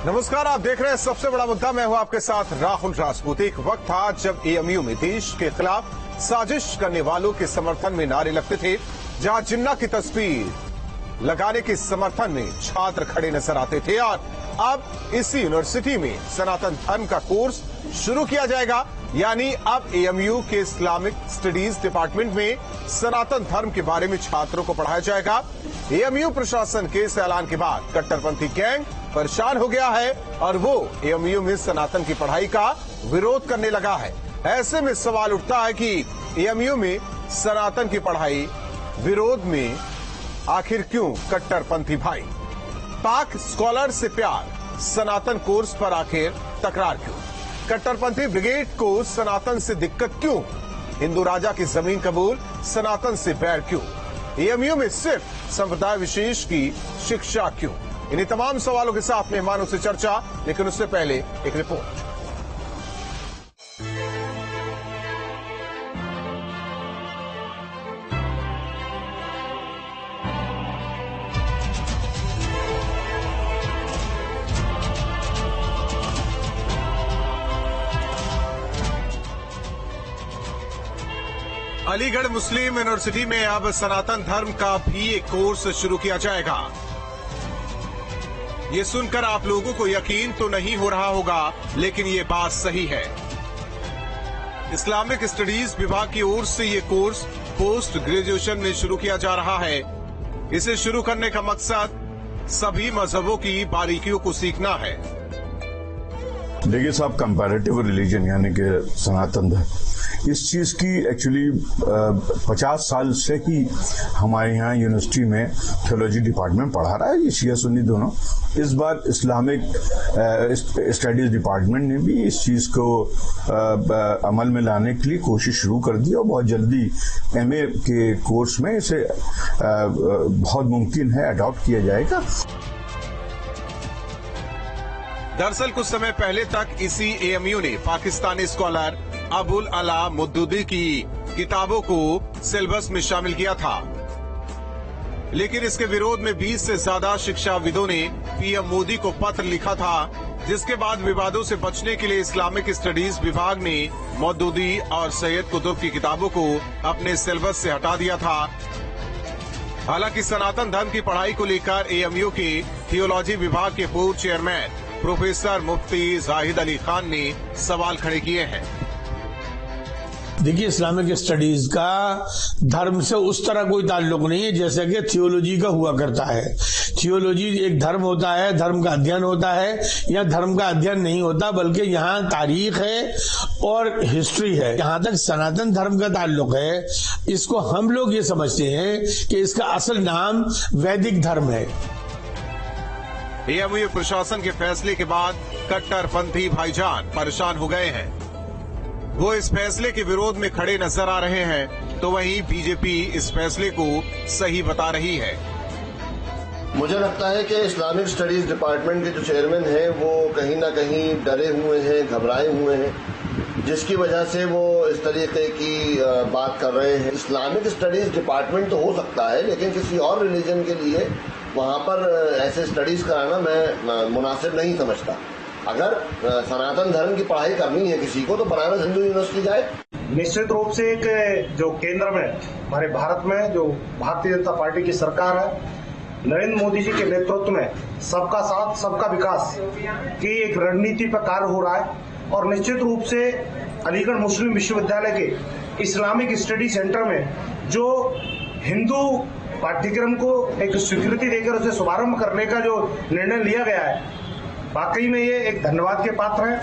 नमस्कार, आप देख रहे हैं सबसे बड़ा मुद्दा। मैं हूं आपके साथ राहुल राजपूत। एक वक्त था जब एएमयू में देश के खिलाफ साजिश करने वालों के समर्थन में नारे लगते थे, जहां जिन्ना की तस्वीर लगाने के समर्थन में छात्र खड़े नजर आते थे। और अब इसी यूनिवर्सिटी में सनातन धर्म का कोर्स शुरू किया जाएगा, यानी अब एएमयू के इस्लामिक स्टडीज डिपार्टमेंट में सनातन धर्म के बारे में छात्रों को पढ़ाया जाएगा। एएमयू प्रशासन के इस ऐलान के बाद कट्टरपंथी गैंग परेशान हो गया है और वो एएमयू में सनातन की पढ़ाई का विरोध करने लगा है। ऐसे में सवाल उठता है कि एएमयू में सनातन की पढ़ाई विरोध में आखिर क्यों कट्टरपंथी भाई? पाक स्कॉलर से प्यार, सनातन कोर्स पर आखिर तकरार क्यों? कट्टरपंथी ब्रिगेड को सनातन से दिक्कत क्यों? हिंदू राजा की जमीन कबूल, सनातन से बैर क्यों? एएमयू में सिर्फ संप्रदाय विशेष की शिक्षा क्यों? इन्हीं तमाम सवालों के साथ मेहमानों से चर्चा, लेकिन उससे पहले एक रिपोर्ट। अलीगढ़ मुस्लिम यूनिवर्सिटी में अब सनातन धर्म का भी एक कोर्स शुरू किया जाएगा। ये सुनकर आप लोगों को यकीन तो नहीं हो रहा होगा, लेकिन ये बात सही है। इस्लामिक स्टडीज विभाग की ओर से ये कोर्स पोस्ट ग्रेजुएशन में शुरू किया जा रहा है। इसे शुरू करने का मकसद सभी मजहबों की बारीकियों को सीखना है। देखिए साहब, कंपैरेटिव रिलीजन यानी कि सनातन धर्म, इस चीज की एक्चुअली 50 साल से ही हमारे यहाँ यूनिवर्सिटी में थियोलॉजी डिपार्टमेंट पढ़ा रहा है, ये शिया सुन्नी दोनों। इस बार इस्लामिक स्टडीज डिपार्टमेंट ने भी इस चीज को अमल में लाने के लिए कोशिश शुरू कर दी और बहुत जल्दी एमए के कोर्स में इसे बहुत मुमकिन है अडॉप्ट किया जाएगा। दरअसल कुछ समय पहले तक इसी एएमयू ने पाकिस्तानी स्कॉलर अबुल अला मुद्दुदी की किताबों को सिलेबस में शामिल किया था, लेकिन इसके विरोध में 20 से ज्यादा शिक्षाविदों ने पीएम मोदी को पत्र लिखा था, जिसके बाद विवादों से बचने के लिए इस्लामिक स्टडीज विभाग ने मौदूदी और सैयद कुतुब की किताबों को अपने सिलेबस से हटा दिया था। हालांकि सनातन धर्म की पढ़ाई को लेकर एएमयू के थियोलॉजी विभाग के पूर्व चेयरमैन प्रोफेसर मुफ्ती जाहिद अली खान ने सवाल खड़े किए हैं। देखिए, इस्लामिक स्टडीज का धर्म से उस तरह कोई ताल्लुक नहीं है जैसे कि थियोलॉजी का हुआ करता है। थियोलॉजी एक धर्म होता है, धर्म का अध्ययन होता है। या धर्म का अध्ययन नहीं होता, बल्कि यहाँ तारीख है और हिस्ट्री है। जहाँ तक सनातन धर्म का ताल्लुक है, इसको हम लोग ये समझते हैं कि इसका असल नाम वैदिक धर्म है। एएमयू प्रशासन के फैसले के बाद कट्टरपंथी भाईजान परेशान हो गए हैं। वो इस फैसले के विरोध में खड़े नजर आ रहे हैं, तो वहीं बीजेपी इस फैसले को सही बता रही है। मुझे लगता है कि इस्लामिक स्टडीज डिपार्टमेंट के जो चेयरमैन हैं वो कहीं ना कहीं डरे हुए हैं, घबराए हुए हैं, जिसकी वजह से वो इस तरीके की बात कर रहे हैं। इस्लामिक स्टडीज डिपार्टमेंट तो हो सकता है, लेकिन किसी और रिलीजन के लिए वहाँ पर ऐसे स्टडीज कराना मैं मुनासिब नहीं समझता। अगर सनातन धर्म की पढ़ाई करनी है किसी को, तो बनारस हिंदू यूनिवर्सिटी जाए। निश्चित रूप से एक जो केंद्र में हमारे भारत में जो भारतीय जनता पार्टी की सरकार है, नरेंद्र मोदी जी के नेतृत्व में सबका साथ सबका विकास की एक रणनीति पर कार्य हो रहा है। और निश्चित रूप से अलीगढ़ मुस्लिम विश्वविद्यालय के इस्लामिक स्टडी सेंटर में जो हिंदू पाठ्यक्रम को एक स्वीकृति देकर उसे शुभारंभ करने का जो निर्णय लिया गया है, वाकई में ये एक धन्यवाद के पात्र है।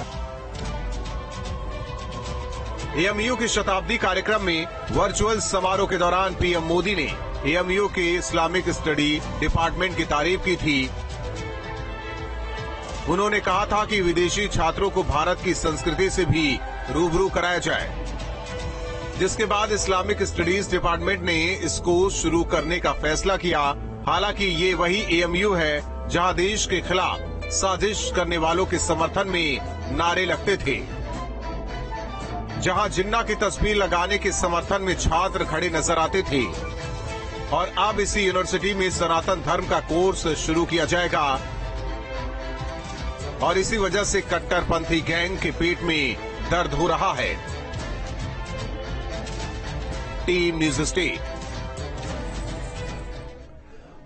एएमयू के शताब्दी कार्यक्रम में वर्चुअल समारोह के दौरान पीएम मोदी ने एएमयू के इस्लामिक स्टडी डिपार्टमेंट की तारीफ की थी। उन्होंने कहा था कि विदेशी छात्रों को भारत की संस्कृति से भी रूबरू कराया जाए, जिसके बाद इस्लामिक स्टडीज डिपार्टमेंट ने इसको शुरू करने का फैसला किया। हालांकि ये वही एएमयू है जहां देश के खिलाफ साजिश करने वालों के समर्थन में नारे लगते थे, जहां जिन्ना की तस्वीर लगाने के समर्थन में छात्र खड़े नजर आते थे। और अब इसी यूनिवर्सिटी में सनातन धर्म का कोर्स शुरू किया जाएगा। और इसी वजह से कट्टरपंथी गैंग के पेट में दर्द हो रहा है। Team news state.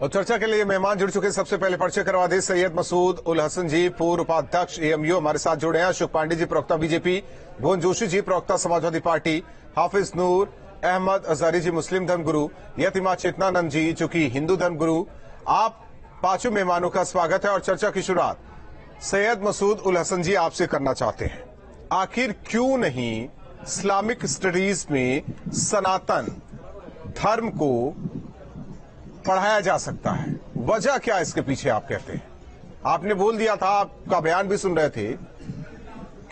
और चर्चा के लिए मेहमान जुड़ चुके। सबसे पहले परिचय करवा दे सैयद मसूद उल हसन जी, पूर्व उपाध्यक्ष एएमयू हमारे साथ जुड़े हैं। अशोक पांडे जी, प्रवक्ता बीजेपी। भुवन जोशी जी, प्रवक्ता समाजवादी पार्टी। हाफिज नूर अहमद अजहरी जी, मुस्लिम धर्मगुरु। यतिमा चेतनानंद जी, जो कि हिंदू धर्मगुरु। आप पांचों मेहमानों का स्वागत है और चर्चा की शुरुआत सैयद मसूद उल हसन जी आपसे करना चाहते हैं। आखिर क्यों नहीं इस्लामिक स्टडीज में सनातन धर्म को पढ़ाया जा सकता है? वजह क्या इसके पीछे आप कहते हैं? आपने बोल दिया था, आपका बयान भी सुन रहे थे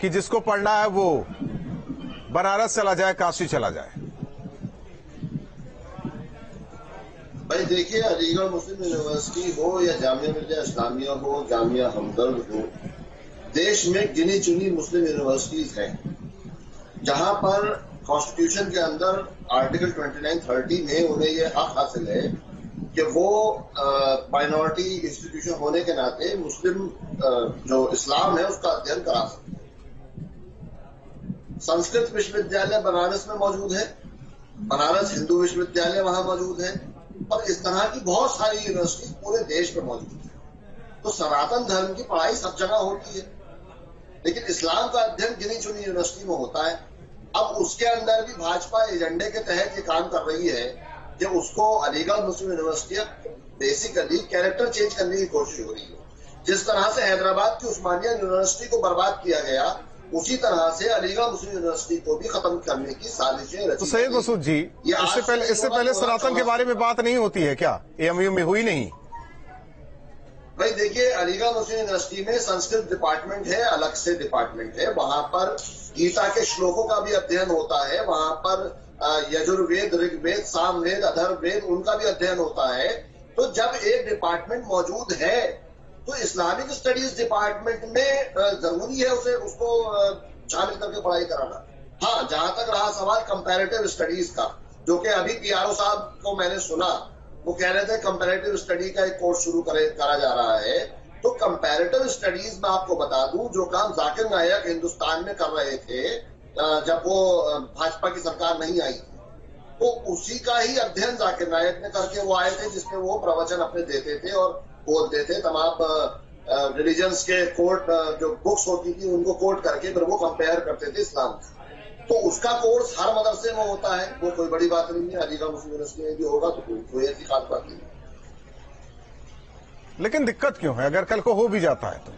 कि जिसको पढ़ना है वो बनारस चला जाए, काशी चला जाए। भाई देखिए, अलीगढ़ मुस्लिम यूनिवर्सिटी हो या जामिया मिल्लिया इस्लामिया हो, जामिया हमदर्द हो, देश में गिनी चुनी मुस्लिम यूनिवर्सिटीज हैं जहां पर कॉन्स्टिट्यूशन के अंदर आर्टिकल 2930 में उन्हें यह हक हासिल है कि वो माइनॉरिटी इंस्टीट्यूशन होने के नाते मुस्लिम जो इस्लाम है उसका अध्ययन करा सकते हैं। संस्कृत विश्वविद्यालय बनारस में मौजूद है, बनारस हिंदू विश्वविद्यालय वहां मौजूद है, और इस तरह की बहुत सारी यूनिवर्सिटी पूरे देश में मौजूद है। तो सनातन धर्म की पढ़ाई सब जगह होती है, लेकिन इस्लाम का अध्ययन गिनी चुनी यूनिवर्सिटी में होता है। अब उसके अंदर भी भाजपा एजेंडे के तहत ये काम कर रही है कि उसको अलीगढ़ मुस्लिम यूनिवर्सिटी बेसिकली कैरेक्टर चेंज करने की कोशिश हो रही है। जिस तरह से हैदराबाद की उस्मानिया यूनिवर्सिटी को बर्बाद किया गया, उसी तरह से अलीगढ़ मुस्लिम यूनिवर्सिटी को भी खत्म करने की साजिशें रची। तो सैयद मसूद जी, इससे पहले सनातन के बारे में बात नहीं होती है क्या? एएमयू में हुई नहीं? भाई देखिए, अलीगढ़ मुस्लिम यूनिवर्सिटी में संस्कृत डिपार्टमेंट है, अलग से डिपार्टमेंट है। वहां पर गीता के श्लोकों का भी अध्ययन होता है, वहां पर यजुर्वेद, ऋग्वेद, सामवेद, अथर्ववेद, उनका भी अध्ययन होता है। तो जब एक डिपार्टमेंट मौजूद है तो इस्लामिक स्टडीज डिपार्टमेंट में जरूरी है उसको शामिल करके पढ़ाई कराना। हाँ, जहां तक रहा सवाल कंपैरेटिव स्टडीज का, जो कि अभी पीआरओ साहब को मैंने सुना, वो कह रहे थे कंपैरेटिव स्टडी का एक कोर्स शुरू करा जा रहा है। तो कंपैरेटिव स्टडीज में आपको बता दूं, जो काम जाकिर नायक हिंदुस्तान में कर रहे थे जब वो भाजपा की सरकार नहीं आई, तो उसी का ही अध्ययन जाकिर नायक ने करके वो आए थे, जिसमें वो प्रवचन अपने देते थे और बोलते थे। तमाम रिलीजन्स के कोर्ट जो बुक्स होती थी उनको कोट करके फिर वो कंपेयर करते थे इस्लाम से। तो उसका कोर्स हर मदरसे में होता है, वो कोई बड़ी बात नहीं है। अलीगढ़ मुस्लिम यूनिवर्सिटी में भी होगा तो कोई ऐसी खास बात नहीं। लेकिन दिक्कत क्यों है अगर कल को हो भी जाता है तो?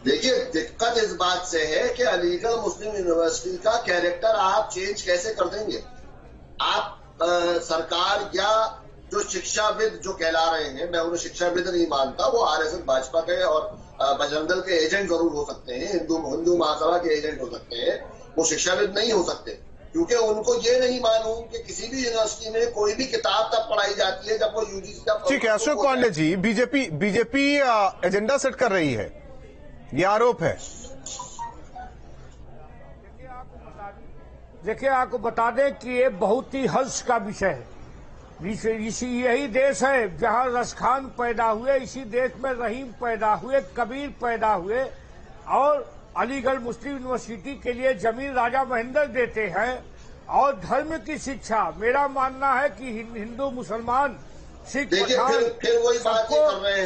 देखिए, दिक्कत इस बात से है कि अलीगढ़ मुस्लिम यूनिवर्सिटी का कैरेक्टर आप चेंज कैसे कर देंगे? आप सरकार या जो शिक्षाविद जो कहला रहे हैं, मैं उन्हें शिक्षाविद नहीं मानता, वो आरएसएस भाजपा के और बजरंग दल के एजेंट जरूर हो सकते हैं, हिंदू महासभा के एजेंट हो सकते हैं, वो शिक्षाविद नहीं हो सकते, क्योंकि उनको ये नहीं मालूम कि किसी भी यूनिवर्सिटी में कोई भी किताब तब पढ़ाई जाती है जब वो यूजीसी का। ठीक है Ashok Pandey ji, BJP agenda set कर रही है, ये आरोप है। देखिए, आपको बता दें कि ये बहुत ही हर्ष का विषय है। यही देश है जहां रसखान पैदा हुए, इसी देश में रहीम पैदा हुए, कबीर पैदा हुए, और अलीगढ़ मुस्लिम यूनिवर्सिटी के लिए जमीन राजा महेंद्र देते हैं। और धर्म की शिक्षा, मेरा मानना है कि हिंदू, मुसलमान, सिख, पठान, सबको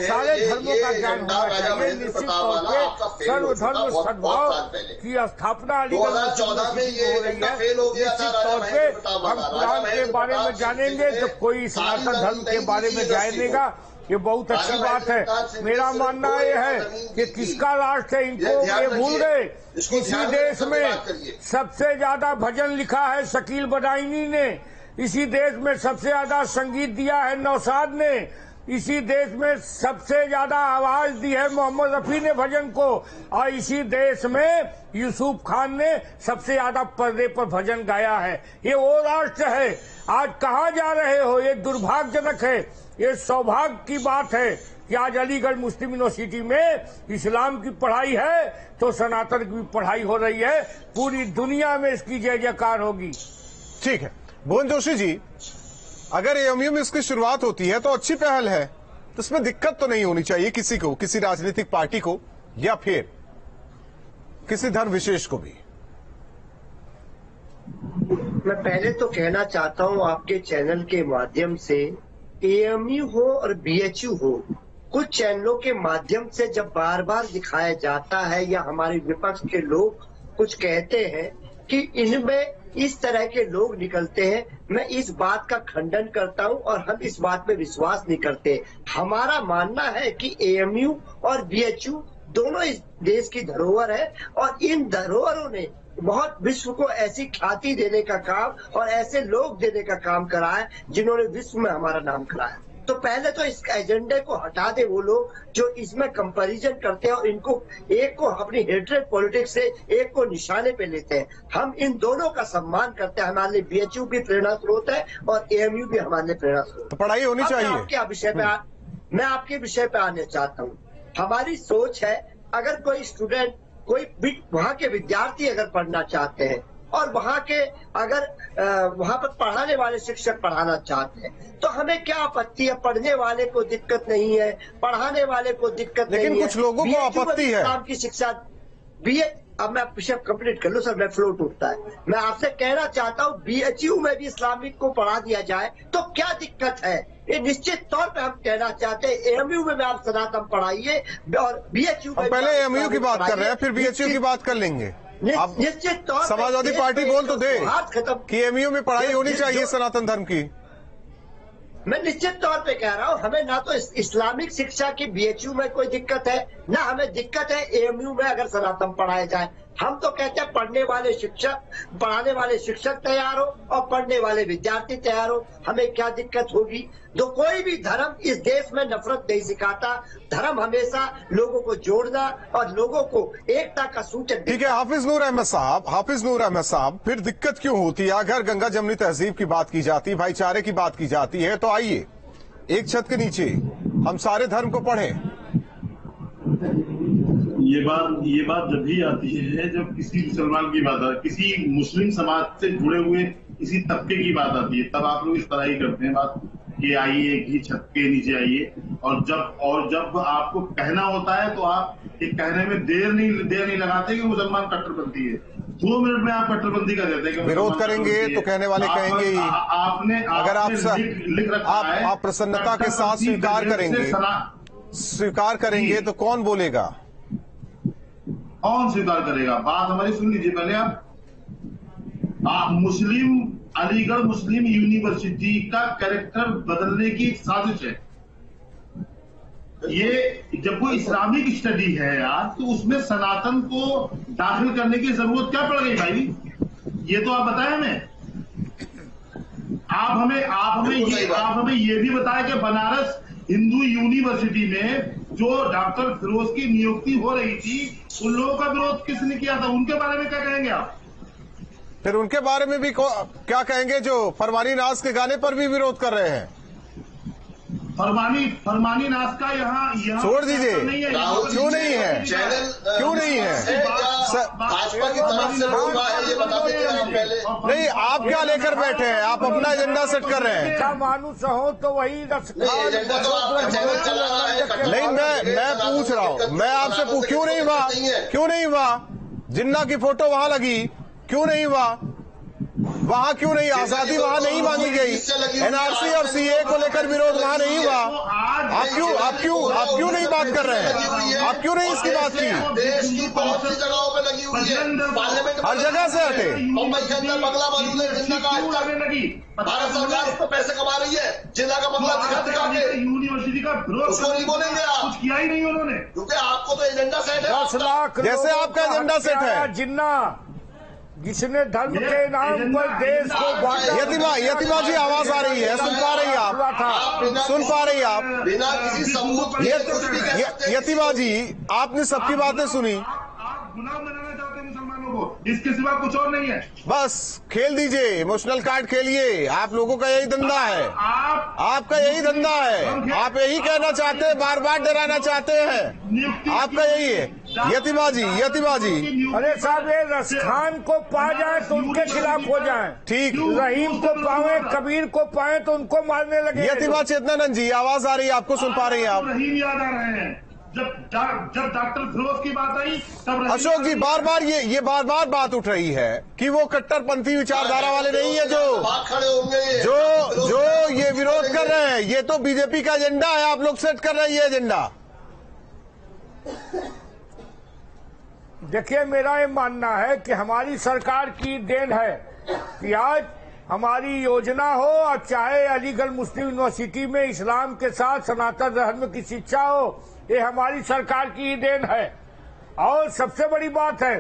सारे धर्मों का ज्ञान होना चाहिए। निश्चित तौर पे सर्वधर्म सद्भाव की स्थापना अलीगढ़ मुस्लिम में हो रही है। निश्चित तौर पे हम कुरान के बारे में जानेंगे तो कोई सनातन धर्म के बारे में जानेगा, ये बहुत अच्छी बात है। मेरा मानना ये है कि किसका राष्ट्र है, इनको ये भूल गए। किसी देश में सबसे ज्यादा भजन लिखा है शकील बदायूनी ने, इसी देश में सबसे ज्यादा संगीत दिया है नौशाद ने, इसी देश में सबसे ज्यादा आवाज दी है मोहम्मद रफी ने भजन को, और इसी देश में यूसुफ खान ने सबसे ज्यादा पर्दे पर भजन गाया है। ये वो राष्ट्र है। आज कहाँ जा रहे हो? ये दुर्भाग्यजनक है। ये सौभाग्य की बात है कि आज अलीगढ़ मुस्लिम यूनिवर्सिटी में इस्लाम की पढ़ाई है तो सनातन की भी पढ़ाई हो रही है। पूरी दुनिया में इसकी जय जयकार होगी। ठीक है भुवन जोशी जी, अगर एएमयू में इसकी शुरुआत होती है तो अच्छी पहल है, तो इसमें दिक्कत तो नहीं होनी चाहिए किसी को, किसी राजनीतिक पार्टी को या फिर किसी धर्म विशेष को भी। मैं पहले तो कहना चाहता हूं आपके चैनल के माध्यम से, एएमयू हो और बीएचयू हो, कुछ चैनलों के माध्यम से जब बार बार दिखाया जाता है या हमारे विपक्ष के लोग कुछ कहते हैं कि इनमें इस तरह के लोग निकलते हैं, मैं इस बात का खंडन करता हूं और हम इस बात पे विश्वास नहीं करते। हमारा मानना है कि एएमयू और बीएचयू दोनों इस देश की धरोहर है और इन धरोहरों ने बहुत विश्व को ऐसी ख्याति देने का काम और ऐसे लोग देने का काम करा है जिन्होंने विश्व में हमारा नाम कराया। तो पहले तो इस एजेंडे को हटा दे वो लोग जो इसमें कंपैरिजन करते हैं और इनको एक को अपनी हेट्रेड पॉलिटिक्स से एक को निशाने पे लेते हैं। हम इन दोनों का सम्मान करते हैं। हमारे लिए बीएचयू भी प्रेरणा स्रोत है और एएमयू भी हमारे लिए प्रेरणा स्रोत। तो पढ़ाई होनी चाहिए। मैं आपके विषय पे आने चाहता हूँ। हमारी सोच है, अगर कोई स्टूडेंट, कोई वहाँ के विद्यार्थी अगर पढ़ना चाहते हैं और वहाँ के अगर वहाँ पर पढ़ाने वाले शिक्षक पढ़ाना चाहते हैं तो हमें क्या आपत्ति है? पढ़ने वाले को दिक्कत नहीं है, पढ़ाने वाले को दिक्कत नहीं है। लेकिन कुछ लोगों को आपत्ति है। इस्लाम की शिक्षा अब मैं विषय कंप्लीट कर लूं सर, मैं फ्लो टूटता है। मैं आपसे कहना चाहता हूँ बीएचयू में भी इस्लामिक को पढ़ा दिया जाए तो क्या दिक्कत है? ये निश्चित तौर पे हम कहना चाहते हैं एएमयू में भी आप सनातन पढ़ाइए और बीएचयू में। पहले एएमयू की बात कर रहे हैं, फिर बीएचयू की बात कर लेंगे। निश्चित तौर समाजवादी पार्टी बोल तो दे खत्म कि एएमयू में पढ़ाई होनी चाहिए सनातन धर्म की। मैं निश्चित तौर पे कह रहा हूँ, हमें ना तो इस्लामिक शिक्षा की बीएचयू में कोई दिक्कत है, ना हमें दिक्कत है एएमयू में अगर सनातन पढ़ाया जाए। हम तो कहते हैं पढ़ने वाले शिक्षक, पढ़ाने वाले शिक्षक तैयार हो और पढ़ने वाले विद्यार्थी तैयार हो, हमें क्या दिक्कत होगी? तो कोई भी धर्म इस देश में नफरत नहीं सिखाता। धर्म हमेशा लोगों को जोड़ना और लोगों को एकता का सूचक। ठीक है हाफिज नूर अहमद साहब, फिर दिक्कत क्यों होती है? अगर गंगा जमनी तहजीब की बात की जाती, भाईचारे की बात की जाती है, तो आइए एक छत के नीचे हम सारे धर्म को पढ़ें। ये बात जब भी आती है जब किसी मुसलमान की बात आती है, किसी मुस्लिम समाज से जुड़े हुए किसी तबके की बात आती है, तब आप लोग इस तरह ही करते हैं बात कि आइए एक ही छत के नीचे आइए। और जब आपको कहना होता है तो आप ये कहने में देर नहीं लगाते कि मुसलमान कट्टरपंथी है। 2 मिनट में आप कट्टरपंथी कर देते हैं। विरोध करेंगे तो कहने वाले कहेंगे ही। अगर आप प्रसन्नता के साथ स्वीकार करेंगे तो कौन बोलेगा? कौन स्वीकार करेगा? बात हमारी सुन लीजिए पहले। आप अलीगढ़ मुस्लिम यूनिवर्सिटी का कैरेक्टर बदलने की एक साजिश है ये। जब कोई इस्लामिक स्टडी है यार, तो उसमें सनातन को दाखिल करने की जरूरत क्या पड़ गई भाई? ये तो आप बताएं हमें। आप हमें ये भी बताएं कि बनारस हिंदू यूनिवर्सिटी में जो डॉक्टर फिरोज की नियुक्ति हो रही थी, उन लोगों का विरोध किसने किया था? उनके बारे में क्या कहेंगे आप? फिर उनके बारे में भी क्या कहेंगे जो फरमानी नाज के गाने पर भी विरोध कर रहे हैं? फरमानी नाज का यहाँ छोड़ दीजिए। क्यों नहीं है? क्यों नहीं है? भाजपा की तरफ से लोग आए, ये बता देते हैं पहले। नहीं, आप क्या लेकर बैठे हैं? आप अपना एजेंडा सेट कर रहे हैं। क्या मानुस हो तो वही एजेंडा तो आपका चैनल चला रहा है। नहीं, मैं पूछ रहा हूँ, मैं आपसे क्यों नहीं हुआ? जिन्ना की फोटो वहां लगी, क्यों नहीं हुआ? वहां क्यों नहीं? आजादी वहां नहीं मांगी गई, एनआरसी और सीए को लेकर विरोध वहां नहीं हुआ। आप क्यों नहीं बात कर रहे हैं? आप क्यों नहीं इसकी बात की? देश की बहुत सी जगहों पे लगी हुई है, पार्लियामेंट हर जगह से हटे। मुंबई के अंदर बंगला मौजूद है, जिन्ना का भारत सरकार उस पर पैसे कमा रही है। जिन्ना का बंगला दिखा के यूनिवर्सिटी का उसको नहीं बोलेंगे आप, कुछ किया ही नहीं उन्होंने, क्योंकि आपको तो एजेंडा सेट है। 10 लाख जैसे आपका एजेंडा सेट है। जिन्ना जिसने धर्म के नाम पर देश को बांटा। यतिमा जी आवाज आ रही है, सुन पा रही आप? बिना किसी सबूत यतिमा जी, आपने सबकी बातें सुनी। आप गुलाम बनाना चाहते हैं मुसलमानों को, इसके सिवा कुछ और नहीं है। बस खेल दीजिए, इमोशनल कार्ड खेलिए। आप लोगों का यही धंधा है, आपका यही धंधा है। आप यही कहना चाहते हैं, बार बार डराना चाहते हैं, आपका यही है। यतिमा जी अरे साहब, ये रसखान को पा जाए तो उनके खिलाफ हो जाए, ठीक। रहीम को पावे, कबीर को पाए तो उनको मारने लगे। यतिमा चेतनानंद जी, आवाज आ रही है, आपको सुन पा रही हैं आप? रहीम याद आ रहे हैं। जब डॉक्टर फिरोज की बात आई तब अशोक जी, बार बार बात उठ रही है कि वो कट्टरपंथी विचारधारा वाले नहीं है जो ये विरोध कर रहे हैं। ये तो बीजेपी का एजेंडा है, आप लोग सेट कर रहे हैं ये एजेंडा। देखिए, मेरा ये मानना है कि हमारी सरकार की देन है कि आज हमारी योजना हो, और चाहे अलीगढ़ मुस्लिम यूनिवर्सिटी में इस्लाम के साथ सनातन धर्म की शिक्षा हो, ये हमारी सरकार की ही देन है। और सबसे बड़ी बात है,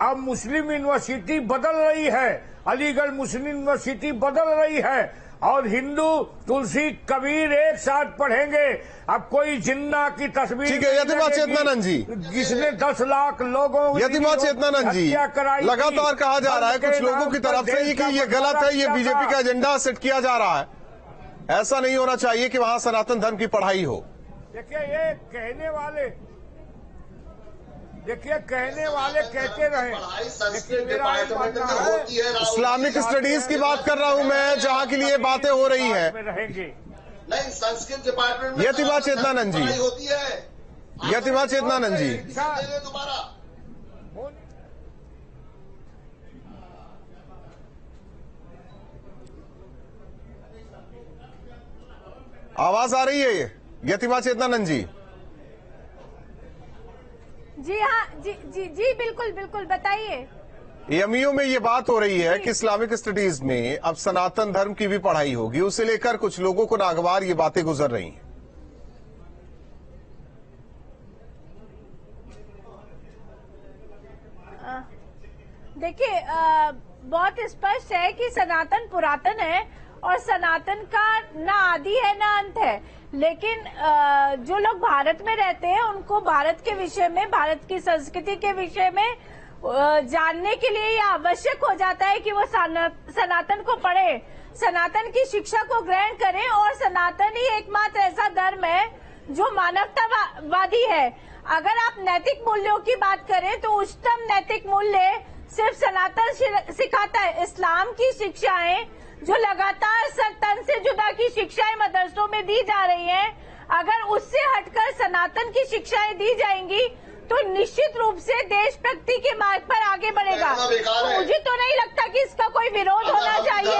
अब मुस्लिम यूनिवर्सिटी बदल रही है, अलीगढ़ मुस्लिम यूनिवर्सिटी बदल रही है, और हिंदू तुलसी कबीर एक साथ पढ़ेंगे। अब कोई जिन्ना की तस्वीर, ठीक है यतिमा चेतनानंद जी, जिसने 10 लाख लोगों यतिमा चेतनानंद जी, लगातार कहा जा रहा है कुछ लोगों की तरफ से कि ये गलत है, ये बीजेपी का एजेंडा सेट किया जा रहा है, ऐसा नहीं होना चाहिए कि वहां सनातन धर्म की पढ़ाई हो। देखिए, ये कहने वाले कहते रहे, इस्लामिक स्टडीज की बात कर रहा हूं मैं, जहां के लिए बातें हो रही हैं। नहीं, संस्कृत डिपार्टमेंट में यतिमा चेतनानंद जी, होती है। यतिमा चेतनानंद जी, दोबारा आवाज आ रही है यतिमा चेतनानंद जी? जी हाँ, जी बिल्कुल बताइए। एएमयू में ये बात हो रही है कि इस्लामिक स्टडीज में अब सनातन धर्म की भी पढ़ाई होगी, उसे लेकर कुछ लोगों को नागवार ये बातें गुजर रही हैं। देखिए, बहुत स्पष्ट है कि सनातन पुरातन है और सनातन का ना आदि है ना अंत है। लेकिन जो लोग भारत में रहते हैं उनको भारत के विषय में, भारत की संस्कृति के विषय में जानने के लिए ये आवश्यक हो जाता है कि वो सनातन को पढ़े, सनातन की शिक्षा को ग्रहण करें। और सनातन ही एकमात्र ऐसा धर्म है जो मानवतावादी है। अगर आप नैतिक मूल्यों की बात करें तो उच्चतम नैतिक मूल्य सिर्फ सनातन सिखाता है। इस्लाम की शिक्षाएं जो लगातार तन से जुदा की शिक्षाएं मदरसों में दी जा रही हैं, अगर उससे हटकर सनातन की शिक्षाएं दी जाएंगी तो निश्चित रूप से देश प्रगति के मार्ग पर आगे बढ़ेगा। तो मुझे तो नहीं लगता कि इसका कोई विरोध होना चाहिए।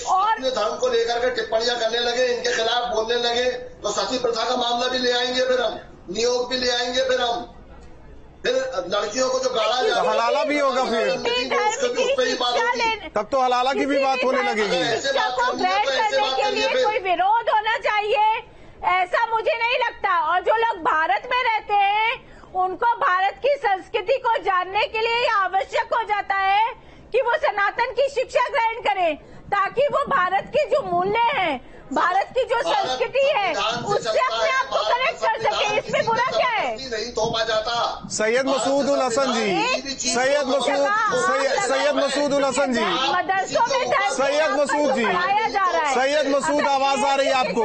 और धर्म को लेकर के टिप्पणियां करने लगे, इनके खिलाफ बोलने लगे तो सती प्रथा का मामला भी ले आएंगे, फिर हम नियोग भी ले आएंगे, फिर लड़कियों को जो गाड़ा जा रहा हलाला भी होगा, फिर तब तो हलाला की भी बात होने लगेगी। शिक्षा को ग्रहण करने के लिए कोई विरोध होना चाहिए ऐसा मुझे नहीं लगता। और जो लोग भारत में रहते हैं उनको भारत की संस्कृति को जानने के लिए आवश्यक हो जाता है कि वो सनातन की शिक्षा ग्रहण करें, ताकि वो भारत के जो मूल्य हैं, भारत की जो संस्कृति है, उससे अपने आप को कनेक्ट कर सके। इसमें बुरा क्या है? नहीं थोपा जाता। सैयद मसूद उल हसन जी, सैयद मसूद उल हसन जी, मदरसों में सैयद मसूद जी, सैयद मसूद, आवाज आ रही है आपको?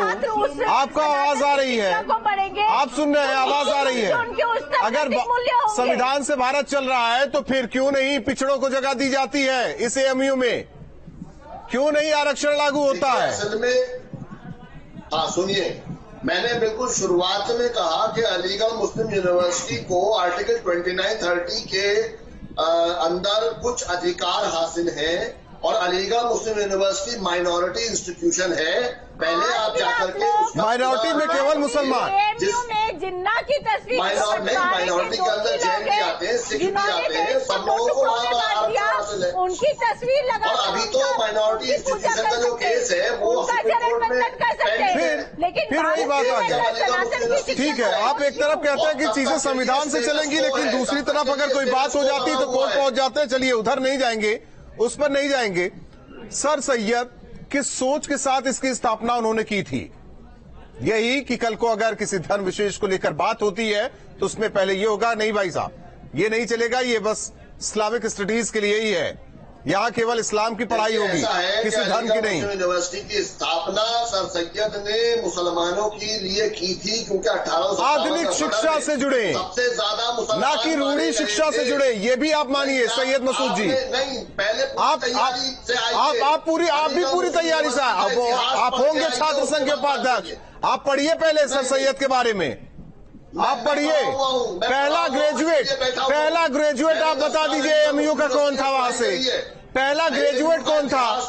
आपको आवाज आ रही है? आप सुन रहे हैं? आवाज आ रही है? अगर संविधान से भारत चल रहा है तो फिर क्यों नहीं पिछड़ों को जगह दी जाती है? इस एएमयू में क्यों नहीं आरक्षण लागू होता है? असल में हाँ सुनिए, मैंने बिल्कुल शुरुआत में कहा कि अलीगढ़ मुस्लिम यूनिवर्सिटी को आर्टिकल 2930 के अंदर कुछ अधिकार हासिल हैं और अलीगढ़ मुस्लिम यूनिवर्सिटी माइनॉरिटी इंस्टीट्यूशन है। पहले आप जाकर के माइनॉरिटी में केवल मुसलमान, में जिन्ना की तस्वीर माइनॉरिटी के अंदर जैन भी आते हैं, सिख भी आते हैं, सब लोगों को उनकी तस्वीर लगा। और अभी तो माइनॉरिटी इंस्टीट्यूशन का जो केस है वो फिर वही बात आ गई। ठीक है, आप एक तरफ कहते हैं कि चीजें संविधान से चलेंगी, लेकिन दूसरी तरफ अगर कोई बात हो जाती है तो कोर्ट पहुंच जाते हैं। चलिए उधर नहीं जाएंगे, उस पर नहीं जाएंगे। सर सैयद किस सोच के साथ इसकी स्थापना उन्होंने की थी? यही कि कल को अगर किसी धर्म विशेष को लेकर बात होती है तो उसमें पहले ये होगा, नहीं भाई साहब ये नहीं चलेगा, ये बस इस्लामिक स्टडीज के लिए ही है, यहाँ केवल इस्लाम की पढ़ाई होगी, किसी धर्म की नहीं। यूनिवर्सिटी की स्थापना सर सैयद ने मुसलमानों के लिए की थी, क्योंकि 1857 आधुनिक शिक्षा से जुड़े, सबसे ज्यादा मुसलमान, ना कि रूढ़ी शिक्षा से जुड़े, ये भी आप मानिए सैयद मसूद जी। नहीं, पहले आप भी पूरी तैयारी से आप होंगे छात्र संघ के उपाध्यक्ष। आप पढ़िए पहले सर सैयद के बारे में, आप पढ़िए। पहला ग्रेजुएट आप बता दीजिए एएमयू का कौन था वहां से? पहला ग्रेजुएट कौन था?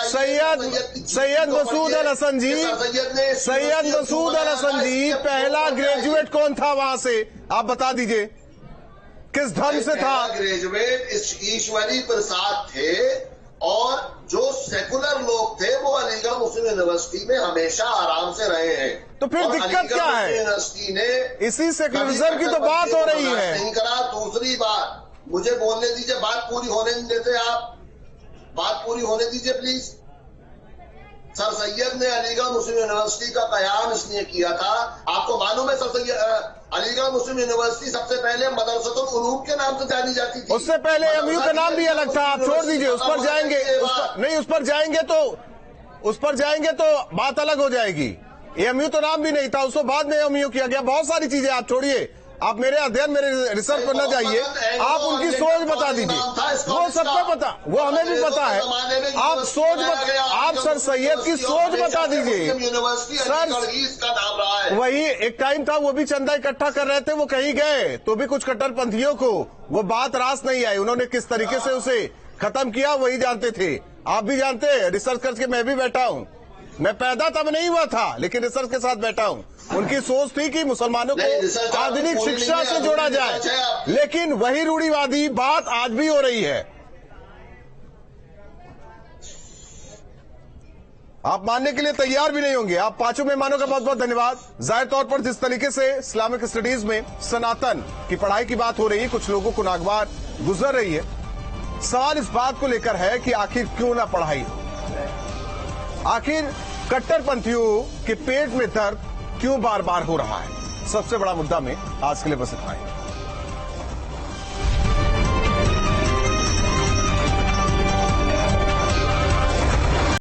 सैयद मसूद अल हसन जी। सैयद मसूद अल हसन जी पहला ग्रेजुएट कौन था वहां से? आप बता दीजिए किस धर्म से था? ग्रेजुएट ईश्वरी प्रसाद थे, और जो सेकुलर लोग थे वो अलीगढ़ मुस्लिम यूनिवर्सिटी में हमेशा आराम से रहे हैं। तो फिर दिक्कत क्या है? यूनिवर्सिटी ने इसी सेकुलरिज्म की तो बात हो रही है। नहीं करा। दूसरी बात, मुझे बोलने दीजिए, बात पूरी होने नहीं देते आप। बात पूरी होने दीजिए प्लीज। सर सैयद ने अलीगढ़ मुस्लिम यूनिवर्सिटी का कयाम इसलिए किया था, आपको मालूम है सर सैयद अलीगढ़ मुस्लिम यूनिवर्सिटी सबसे पहले मदरसतुल उलूम के नाम से जानी जाती थी। उससे पहले एएमयू का नाम भी अलग था। आप छोड़ दीजिए, उस पर जाएंगे नहीं, उस पर जाएंगे तो बात अलग हो जाएगी। एएमयू तो नाम भी नहीं था, उसको बाद में एएमयू किया गया। बहुत सारी चीजें आप छोड़िए, आप मेरे अध्ययन मेरे रिसर्च पर न जाइए, आप उनकी सोच बता दीजिए। वो सबको पता, वो हमें भी पता है। आप सर सैयद की सोच बता दीजिए। सर वही एक टाइम था, वो भी चंदा इकट्ठा कर रहे थे, वो कहीं गए तो भी कुछ कट्टरपंथियों को वो बात रास नहीं आई। उन्होंने किस तरीके से उसे खत्म किया वही जानते थे, आप भी जानते हैं। रिसर्च करके मैं भी बैठा हूं, मैं पैदा तब नहीं हुआ था लेकिन रिसर्च के साथ बैठा हूं। उनकी सोच थी कि मुसलमानों को आधुनिक शिक्षा से जोड़ा जाए, लेकिन वही रूढ़िवादी बात आज भी हो रही है। आप मानने के लिए तैयार भी नहीं होंगे। आप पांचों मेहमानों का बहुत बहुत धन्यवाद। जाहिर तौर पर जिस तरीके से इस्लामिक स्टडीज में सनातन की पढ़ाई की बात हो रही है, कुछ लोगों को नागवार गुजर रही है। सवाल इस बात को लेकर है कि आखिर क्यों ना पढ़ाई, आखिर कट्टरपंथियों के पेट में दर्द क्यों बार बार हो रहा है। सबसे बड़ा मुद्दा में आज के लिए बस इतना ही।